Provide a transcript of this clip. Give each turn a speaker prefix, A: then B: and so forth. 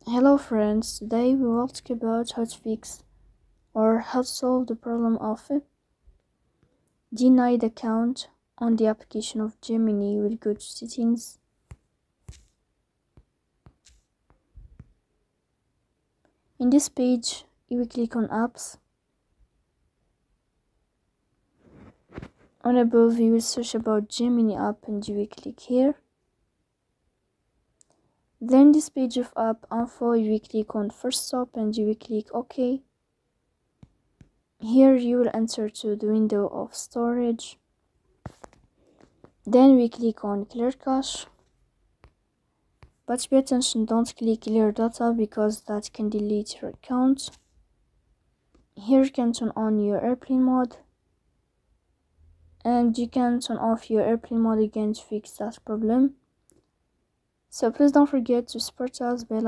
A: Hello friends, today we will talk about how to fix or how to solve the problem of a denied account on the application of Gemini. We'll go to settings. In this page, you will click on apps. On above, you will search about Gemini app and you will click here. Then this page of app info, you will click on first stop and you will click OK. Here you will enter to the window of storage. Then we click on clear cache. But pay attention, don't click clear data because that can delete your account. Here you can turn on your airplane mode. And you can turn off your airplane mode again to fix that problem. So please don't forget to support us by